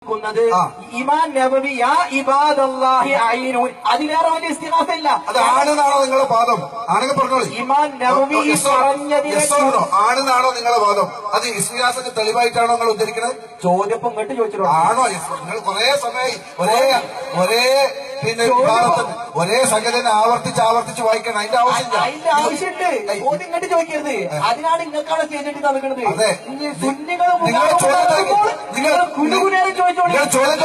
ഇമാം നബവി യാ ഇബാദല്ലാഹി അയ്നൂൻ അതിലേറെ വലിയ ഇസ്തിഗാസ ഇല്ല. അത് ആണെന്നാണോ നിങ്ങളുടെ വാദം? ആണെങ്കിൽ പറഞ്ഞോളൂ. ഇമാം നബവി പറഞ്ഞതിനെ ആണെന്നാണോ നിങ്ങളുടെ വാദം? അത് ഇസ്തിഗാസക്ക് തെളിവായിട്ടാണോ നിങ്ങൾ ഉദ്ധരിക്കുന്നത്? ചോദ്യം ഇങ്ങോട്ട് ചോദിച്ചിട്ടുണ്ടോ? ആണോ? നിങ്ങൾ കുറെ സമയം ഒരേ പിന്നെ വിഭാഗത്തിന് ഒരേ സംഗതി ആവർത്തിച്ച് വായിക്കണം. അതിന്റെ ആവശ്യമില്ല. അതിന്റെ ആവശ്യമുണ്ട്. ചോദ്യം ഇങ്ങോട്ട് ചോദിക്കരുത്. അതിനാണ് നിങ്ങൾക്കാണ് സ്റ്റേജിട്ട് നൽകുന്നത്. അതെ, സുന്നികളും നിങ്ങൾ ചോദ്യം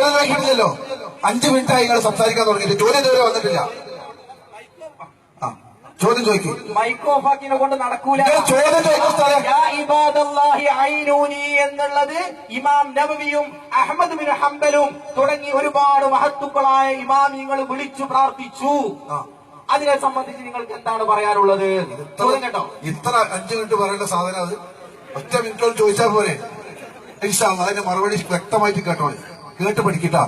ചോദിക്കുന്നില്ലല്ലോ. 5 മിനിറ്റായി നിങ്ങൾ സംസാരിക്കാൻ തുടങ്ങിയിട്ട് ചോദ്യം ഇതുവരെ വന്നിട്ടില്ല. ചോദ്യം ചോദിക്കും. മൈക്ക് ഓഫാക്കിനെ കൊണ്ട് നടക്കൂല. ചോദ്യം ചോദിക്കും. എന്നുള്ളത് ഇമാം നബവിയും അഹ്മദ് ബിൻ ഹംബലും തുടങ്ങി ഒരുപാട് മഹത്തുക്കളായ ഇമാമിങ്ങൾ വിളിച്ചു പ്രാർത്ഥിച്ചു. അതിനെ സംബന്ധിച്ച് നിങ്ങൾക്ക് എന്താണ് പറയാനുള്ളത്? ചോദ്യം കേട്ടോ. ഇത്ര 5 മിനിറ്റ് പറയേണ്ട സാധനം അത് ഒറ്റ മിനിറ്റോട് ചോദിച്ചാൽ പോരെ? അതിന്റെ മറുപടി വ്യക്തമായിട്ട് കേട്ടോളെ, കേട്ട് പഠിക്കട്ടാ.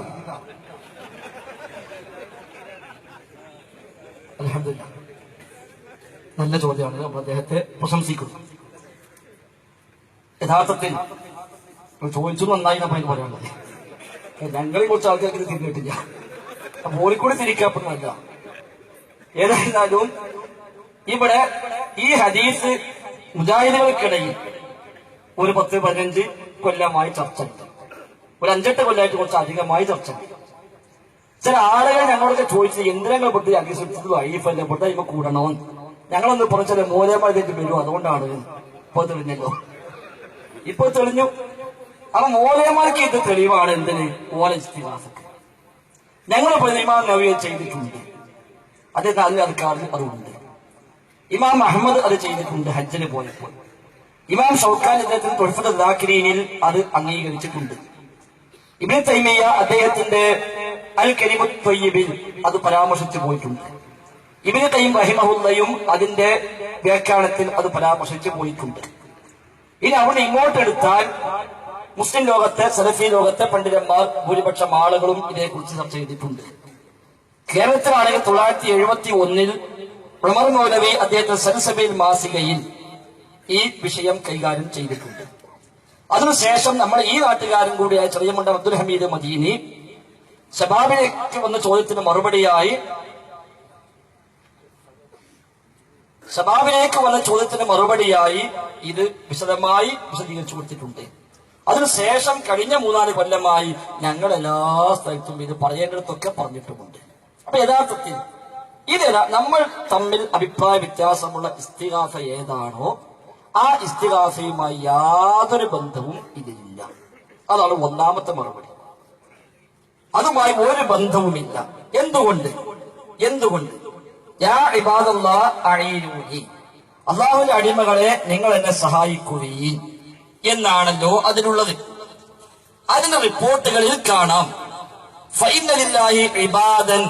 അൽഹംദുലില്ലാഹ്, നല്ല ചോദ്യമാണ്. നമ്മൾ അദ്ദേഹത്തെ പ്രശംസിക്കുന്നു. യഥാർത്ഥത്തിൽ ചോദിച്ചു നന്നായി നമ്മൾ എനിക്ക് പറയാനുള്ളത്. ഞങ്ങളെ കുറച്ച് ആൾക്കാർക്ക് ഇത് തിരിഞ്ഞിട്ടില്ല. പോലിക്കൂടി തിരിക്കപ്പെടുന്നതല്ല. ഏതായിരുന്നാലും ഇവിടെ ഈ ഹദീസ് മുജാഹിദുകൾക്കിടയിൽ ഒരു 10-15 കൊല്ലമായി ചർച്ചയുണ്ട്. ഒരു 5-8 കൊല്ലമായിട്ട് കുറച്ച് അധികമായി ചർച്ചയുണ്ട്. ചില ആളുകൾ ഞങ്ങളൊക്കെ ചോദിച്ചത് എന്തിനങ്ങൾ പെട്ട് അംഗീകരിച്ചത് അയ്യപ്പല്ലേ പെട്ട ഇവ കൂടണമെന്ന് ഞങ്ങളൊന്ന് പറഞ്ഞ ചില മൂലമായിട്ട് വരും. അതുകൊണ്ടാണ് ഇപ്പൊ തെളിഞ്ഞല്ലോ. ഇപ്പൊ തെളിഞ്ഞു. അപ്പൊ മൂലമാർക്ക് ഇത് തെളിവാണ്. എന്തിന്? ഓല ഇസ്തിഗാസക്ക് ഞങ്ങൾ ഇമാം നബവി ചെയ്തിട്ടുണ്ട്. അദ്ദേഹം അതിന് അധികാരം അതുണ്ട്. ഇമാം അഹമ്മദ് അത് ചെയ്തിട്ടുണ്ട് ഹജ്ജിന് പോയപ്പോൾ. ഇമാം ഷൗക്കാനി അദ്ദേഹത്തിന് തുഹ്ഫത്തുൽ ദാക്കിരീനിൽ അത് അംഗീകരിച്ചിട്ടുണ്ട്. ഇബ്നു തൈമിയ്യ അദ്ദേഹത്തിന്റെ അൽ കലിമത്ത് ത്വയ്യിബിൽ അത് പരാമർശിച്ചു പോയിട്ടുണ്ട്. ഇബ്നു ഖയ്യിം റഹിമഹുല്ലയും അതിന്റെ വ്യാഖ്യാനത്തിൽ അത് പരാമർശിച്ചു പോയിട്ടുണ്ട്. ഇനി അവിടെ ഇങ്ങോട്ടെടുത്താൽ മുസ്ലിം ലോകത്തെ സലഫി ലോകത്തെ പണ്ഡിതന്മാർ ഭൂരിപക്ഷം ആളുകളും ഇതേക്കുറിച്ച് ചർച്ച ചെയ്തിട്ടുണ്ട്. കേരളത്തിലാണെങ്കിൽ 1971 ഉമർ മൗലവി അദ്ദേഹത്തെ സൽസബീൽ മാസികയിൽ ഈ വിഷയം കൈകാര്യം ചെയ്തിട്ടുണ്ട്. അതിനുശേഷം നമ്മൾ ഈ നാട്ടുകാരൻ കൂടിയായ ചെറിയമുണ്ട അബ്ദുൽ ഹമീദ് മദീനി ശബാബിലേക്ക് വന്ന ചോദ്യത്തിന് മറുപടിയായി ഇത് വിശദമായി വിശദീകരിച്ചു കൊടുത്തിട്ടുണ്ട്. അതിനുശേഷം കഴിഞ്ഞ 3-4 കൊല്ലമായി ഞങ്ങൾ എല്ലാ സ്ഥലത്തും ഇത് പറയേണ്ടിടത്തൊക്കെ പറഞ്ഞിട്ടുമുണ്ട്. അപ്പൊ യഥാർത്ഥത്തിൽ ഇതല്ല, നമ്മൾ തമ്മിൽ അഭിപ്രായ വ്യത്യാസമുള്ള ഇസ്തിഗാസ ഏതാണോ ആ ഇസ്തിഗാസയുമായി യാതൊരു ബന്ധവും ഇതിലില്ല. അതാണ് ഒന്നാമത്തെ മറുപടി. അതുമായി ഒരു ബന്ധവുമില്ല. എന്തുകൊണ്ട്? യാ ഇബാദല്ലാഹ് അഈനൂനി, അല്ലാഹുവിന്റെ അടിമകളെ നിങ്ങൾ എന്നെ സഹായിക്കുകയും എന്നാണല്ലോ അതിനുള്ളത്. അതിന്റെ റിപ്പോർട്ടുകളിൽ കാണാം ഫഇന്ന ലില്ലാഹി ഇബാദൻ,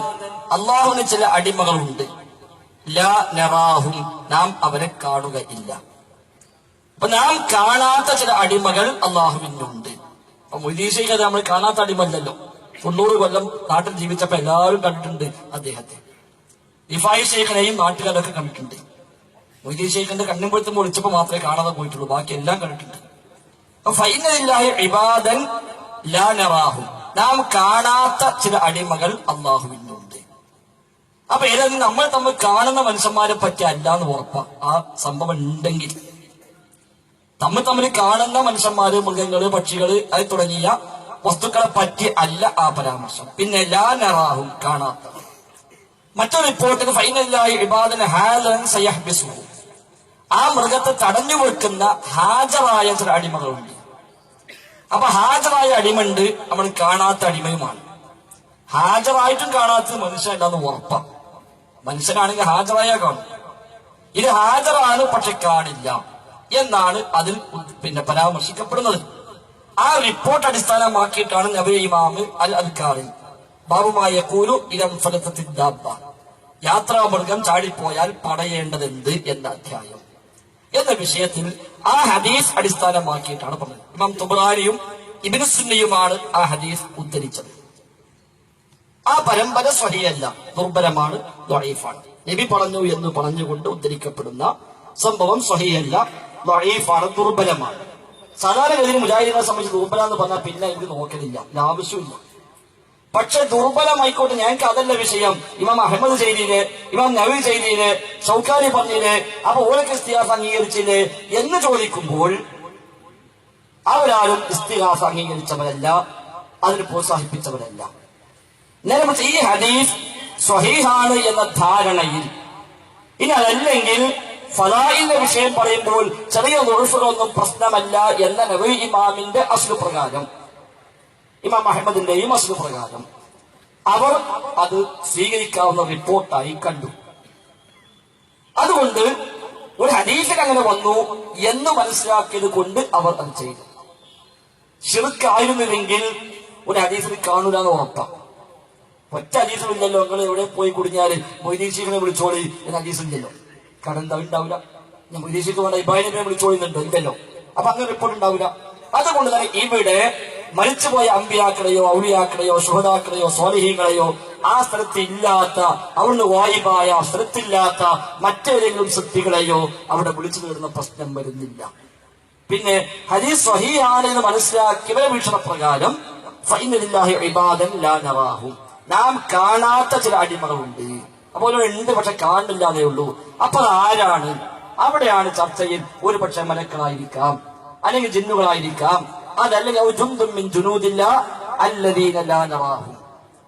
അല്ലാഹുവിന് ചില അടിമകളുണ്ട്. ലാ നറാഹും, നാം അവരെ കാണുകയില്ല. അപ്പൊ നാം കാണാത്ത ചില അടിമകൾ അള്ളാഹുവിനുണ്ട്. അപ്പൊ മൊയ്തീൻ ശൈഖ് നമ്മൾ കാണാത്ത അടിമല്ലല്ലോ. 90 കൊല്ലം നാട്ടിൽ ജീവിച്ചപ്പോ എല്ലാവരും കണ്ടിട്ടുണ്ട് അദ്ദേഹത്തെ. റിഫായി ശൈഖിനെയും നാട്ടുകാരൊക്കെ കണ്ടിട്ടുണ്ട്. മൊയ്തീൻ ശൈഖിന്റെ കണ്ണുമ്പഴുത്തും വിളിച്ചപ്പോ മാത്രമേ കാണാതെ പോയിട്ടുള്ളൂ, ബാക്കി എല്ലാം കണ്ടിട്ടുണ്ട്. ഫഇന്ന ലില്ലാഹി ഇബാദൻ ലാ നറാഹും, നാം കാണാത്ത ചില അടിമകൾ അള്ളാഹുവിനുണ്ട്. അപ്പൊ ഏതായാലും നമ്മൾ തമ്മിൽ കാണുന്ന മനുഷ്യന്മാരെ പറ്റി അല്ല എന്ന് ഉറപ്പാ. ആ സംഭവം ഉണ്ടെങ്കിൽ തമ്മിൽ കാണുന്ന മനുഷ്യന്മാര്, മൃഗങ്ങള്, പക്ഷികള്, അത് തുടങ്ങിയ വസ്തുക്കളെ പറ്റി അല്ല ആ പരാമർശം. പിന്നെ ലാ നറാഹും, കാണാത്ത. മറ്റൊരു റിപ്പോർട്ടിൽ ഫൈനലായി ഇബാദന് ഹാലൻ സയഹ്ബിസുഹു, ആ മൃഗത്തെ തടഞ്ഞു വെക്കുന്ന ഹാജറായ ചില അടിമകളുണ്ട്. അപ്പൊ ഹാജറായ അടിമയുണ്ട്, നമ്മൾ കാണാത്ത അടിമയുമാണ്. ഹാജറായിട്ടും കാണാത്ത മനുഷ്യനല്ലാന്ന് ഉറപ്പാ. മനുഷ്യനാണെങ്കിൽ ഹാജറായ കാണും. ഇത് ഹാജറാണ് പക്ഷെ കാണില്ല എന്നാണ് അതിൽ പരാമർശിക്കപ്പെടുന്നത്. ആ റിപ്പോർട്ട് അടിസ്ഥാനമാക്കിയിട്ടാണ് നബവി ഇമാം അൽ അദ്കാറിൽ ബാബുമായ കൂലു ഇലം ഫലത്തത്തിൻ ദാബ്ബ, യാത്രാമൃഗം ചാടിപ്പോയാൽ പടയേണ്ടതെന്ത് എന്ന അധ്യായം എന്ന വിഷയത്തിൽ ആ ഹദീസ് അടിസ്ഥാനമാക്കിയിട്ടാണ് പറഞ്ഞത്. ഇമാം തുബ്രാനിയും ഇബ്നു സുന്നിയുമാണ് ആ ഹദീസ് ഉദ്ധരിച്ചത്. ആ പരമ്പര സ്വഹിയല്ല, ദുർബലമാണ്, ദഈഫാണ്. നബി പറഞ്ഞു എന്ന് പറഞ്ഞുകൊണ്ട് ഉദ്ധരിക്കപ്പെടുന്ന സംഭവം സ്വഹിയല്ല, ദഈഫാണ്, ദുർബലമാണ്. സാധാരണഗതിയിൽ മുജാഹിദിനെ സംബന്ധിച്ച് ദുർബലാന്ന് പറഞ്ഞാൽ പിന്നെ എനിക്ക് നോക്കലില്ല, ആവശ്യമില്ല. പക്ഷെ ദുർബലമായിക്കോട്ടെ, ഞങ്ങൾക്ക് അതല്ല വിഷയം. ഇമാം അഹമ്മദ് ചെയ്തില്ലേ, ഇമാം നബി ചെയ്തില്ലേ, ഷൗക്കാനി പറഞ്ഞില്ലേ, അപ്പൊ ഓരൊക്കെ ഇസ്തിഹാസ അംഗീകരിച്ചില്ലേ എന്ന് ചോദിക്കുമ്പോൾ അവരാരും ഇസ്തിഹാസ അംഗീകരിച്ചവരല്ല, അതിന് പ്രോത്സാഹിപ്പിച്ചവരല്ല. നേരെ മറിച്ച് ഈ ഹദീസ് സ്വഹീഹാണ് എന്ന ധാരണയിൽ, ഇനി അതല്ലെങ്കിൽ ഫലായിന്റെ വിഷയം പറയുമ്പോൾ ചെറിയ ദുർഫുകളൊന്നും പ്രശ്നമല്ല എന്ന നബി ഇമാമിന്റെ അസ്ലു പ്രകാരം, ഇമാം അഹമ്മദിന്റെയും അസ്ലു പ്രകാരം അവർ അത് സ്വീകരിക്കാവുന്ന റിപ്പോർട്ടായി കണ്ടു. അതുകൊണ്ട് ഒരു ഹദീസിൽ അങ്ങനെ വന്നു എന്ന് മനസ്സിലാക്കിയത് കൊണ്ട് അവർ അത് ചെയ്തു. ശിർക്കായിരുന്നില്ലെങ്കിൽ ഒരു ഹദീസിൽ കാണൂല എന്ന് ഉറപ്പാണ്. ഒറ്റ ഹദീസിലില്ലല്ലോ. നിങ്ങൾ എവിടെ പോയി കുടിഞ്ഞാല് മൊയ്തീശികളെ വിളിച്ചോളി എന്ന ഹദീസില്ലല്ലോ. കാരണം എന്താ ഉണ്ടാവില്ല. ഞാൻ മൊയ്തീശിക്ക് വേണ്ട ഇബ്രാഹിമിനെ വിളിച്ചോളിന്നുണ്ടോ? ഇല്ലല്ലോ. അപ്പൊ അങ്ങനെ റിപ്പോർട്ട് ഉണ്ടാവില്ല. അതുകൊണ്ട് തന്നെ ഇവിടെ മരിച്ചുപോയ അമ്പിയാക്കളെയോ ഔലിയാക്കളെയോ ശുഹദാക്കളെയോ സ്വാലിഹീങ്ങളെയോ ആ സ്ഥലത്ത് ഇല്ലാത്ത, അവിടുന്ന് വായിബായ സ്ഥലത്തില്ലാത്ത മറ്റേതെങ്കിലും സൃഷ്ടികളെയോ അവിടെ വിളിച്ചു നേടുന്ന പ്രശ്നം വരുന്നില്ല. പിന്നെ ഹദീസ് സ്വഹീഹാണ് എന്ന് മനസ്സിലാക്കിയവരെ വീക്ഷണപ്രകാരം ഫഇന്നലില്ലാഹി ഇബാദൻ ലാ നറാഹും, നാം കാണാത്ത ചില അടിമകളുണ്ട്. അപ്പോൾ ഉണ്ട്, പക്ഷെ കാണില്ലാതെ ഉള്ളൂ. അപ്പൊ ആരാണ്? അവിടെയാണ് ചർച്ചയിൽ ഒരു പക്ഷെ മലക്കളായിരിക്കാം, അല്ലെങ്കിൽ ജിന്നുകളായിരിക്കാം,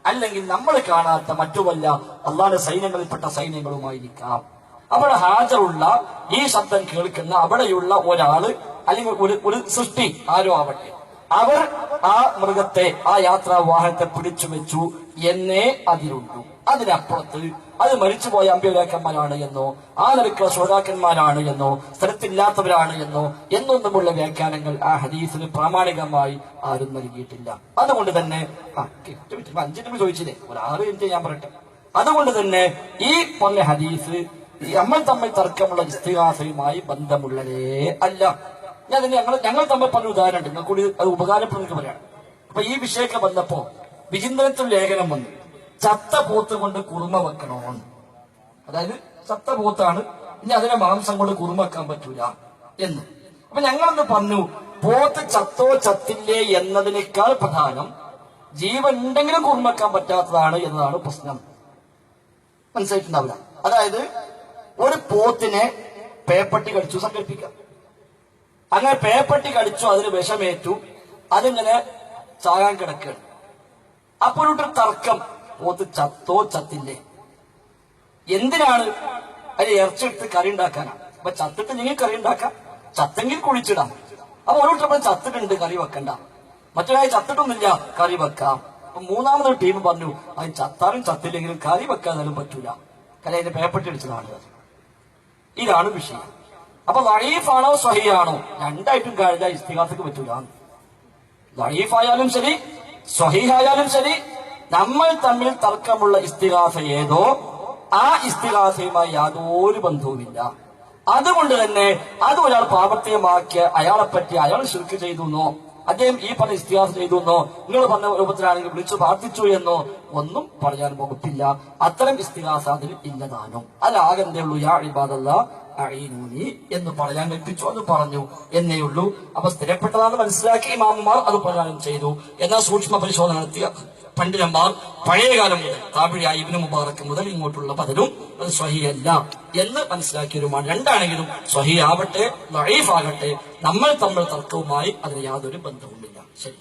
അല്ലെങ്കിൽ നമ്മൾ കാണാത്ത മറ്റു വല്ല അള്ളാഹുവിന്റെ സൈന്യങ്ങളിൽപ്പെട്ട സൈന്യങ്ങളുമായിരിക്കാം. അവിടെ ഹാജറുള്ള ഈ ശബ്ദം കേൾക്കുന്ന അവിടെയുള്ള ഒരാള് അല്ലെങ്കിൽ ഒരു സൃഷ്ടി ആരോ ആവട്ടെ, അവർ ആ മൃഗത്തെ, ആ യാത്രാ വാഹനത്തെ പിടിച്ചു വെച്ചു എന്നേ അതിലുള്ളൂ. അതിനപ്പുറത്ത് അത് മരിച്ചുപോയ അമ്പിയാക്കന്മാരാണ് എന്നോ ആ നിലക്കുള്ള ശ്രോതാക്കന്മാരാണ് എന്നോ സ്ഥലത്തില്ലാത്തവരാണ് എന്നോ എന്നൊന്നുമുള്ള വ്യാഖ്യാനങ്ങൾ ആ ഹദീസിന് പ്രാമാണികമായി ആരും നൽകിയിട്ടില്ല. അതുകൊണ്ട് തന്നെ 5 മിനിറ്റ് ചോദിച്ചില്ലേ, ഒരു 6 മിനിറ്റ് ഞാൻ പറയട്ടെ. അതുകൊണ്ട് തന്നെ ഈ പറഞ്ഞ ഹദീസ് നമ്മൾ തമ്മിൽ തർക്കമുള്ള ഇസ്തിഹാസയുമായി ബന്ധമുള്ളതേ അല്ല. ഞാൻ ഞങ്ങൾ തമ്മിൽ പറഞ്ഞ ഉദാഹരണം ഉണ്ട്, നിങ്ങൾ കൂടി അത് ഉപകാരപ്പെടുന്ന പറയാണ്. അപ്പൊ ഈ വിഷയമൊക്കെ വന്നപ്പോ വിചിന്തനത്തിൽ ലേഖനം വന്നു, ചത്ത പോത്ത് കൊണ്ട് കുറുമ വെക്കണോന്ന്. അതായത് ചത്ത പോത്താണ്, ഇനി അതിനെ മാംസം കൊണ്ട് കുറുമ വെക്കാൻ പറ്റൂല എന്ന്. അപ്പൊ ഞങ്ങളൊന്ന് പറഞ്ഞു, പോത്ത് ചത്തോ ചത്തില്ലേ എന്നതിനേക്കാൾ പ്രധാനം ജീവൻ ഉണ്ടെങ്കിലും കുറുമ വെക്കാൻ പറ്റാത്തതാണ് എന്നതാണ് പ്രശ്നം. മനസ്സിലായിട്ടുണ്ടാവില്ല. അതായത് ഒരു പോത്തിനെ പേപ്പട്ടി കടിച്ചു സങ്കല്പിക്കാം. അങ്ങനെ പേപ്പട്ടി കടിച്ചു, അതിന് വിഷമേറ്റു, അതിങ്ങനെ ചാകാൻ കിടക്കുകയാണ്. അപ്പോഴൊരു തർക്കം, പോത്ത് ചത്തോ ചത്തില്ലേ. എന്തിനാണ്? അതിന് ഇറച്ചെടുത്ത് കറി ഉണ്ടാക്കാനാണ്. അപ്പൊ ചത്തിട്ട് നിങ്ങൾ കറി ഉണ്ടാക്കാം, ചത്തെങ്കിൽ കുഴിച്ചിടാം. അപ്പൊ ഓരോരുത്തർ ചത്തിട്ടുണ്ട് കറി വെക്കണ്ട, മറ്റൊരാൾ ചത്തിട്ടൊന്നുമില്ല കറി വെക്കാം. അപ്പൊ മൂന്നാമതൊരു ടീം പറഞ്ഞു, അത് ചത്താലും ചത്തില്ലെങ്കിലും കറി വെക്കാനും പറ്റൂല, കാരണം അതിന്റെ പേപ്പട്ടി അടിച്ചതാണ്. ഇതാണ് വിഷയം. അപ്പൊ ദഈഫാണോ സ്വഹീഹാണോ രണ്ടായിട്ടും കഴിഞ്ഞാൽ ഇസ്തിഹാസക്ക് പറ്റൂല. ദഈഫായാലും ശരി സ്വഹീഹായാലും ശരി, നമ്മൾ തമ്മിൽ തർക്കമുള്ള ഇസ്തിഹാസ ഏതോ ആ ഇസ്തിഹാസയുമായി യാതൊരു ബന്ധവുമില്ല. അതുകൊണ്ട് തന്നെ അത് ഒരാൾ പ്രാവർത്തികമാക്കിയ അയാളെപ്പറ്റി അയാൾ ശിർക്ക് ചെയ്തു, അദ്ദേഹം ഈ പറഞ്ഞ ഇസ്തിഹാസ ചെയ്തു, നിങ്ങൾ പറഞ്ഞ രൂപത്തിലാണെങ്കിൽ വിളിച്ചു പ്രാർത്ഥിച്ചു എന്നോ ഒന്നും പറയാൻ വകുപ്പില്ല. അത്തരം ഇസ്തിഹാസ അതിൽ ഇല്ലതാനും. അതാകെന്തേ ഉള്ളൂ, യാ ഇബാദല്ലാഹ് അഈനൂനി എന്ന് പറയാൻ കൽപ്പിച്ചു, അത് പറഞ്ഞു എന്നേ ഉള്ളൂ. അപ്പൊ സ്ഥിരപ്പെട്ടതാണെന്ന് മനസ്സിലാക്കി ഇമാമുമാർ അത് പ്രകാരം ചെയ്തു. എന്നാൽ സൂക്ഷ്മ പരിശോധന നടത്തിയ പണ്ഡിതന്മാർ പഴയകാലം മുതൽ താപിഴിയായ ഇബ്നു മുബാറക്ക് മുതൽ ഇങ്ങോട്ടുള്ള പലരും അത് സ്വഹീഹല്ല എന്ന് മനസ്സിലാക്കിയവരുമാണ്. രണ്ടാണെങ്കിലും സ്വഹീഹ് ആവട്ടെ ദഈഫ് ആകട്ടെ, നമ്മൾ തമ്മിൽ തർക്കവുമായി അതിന് യാതൊരു ബന്ധവുമില്ല. ശരി.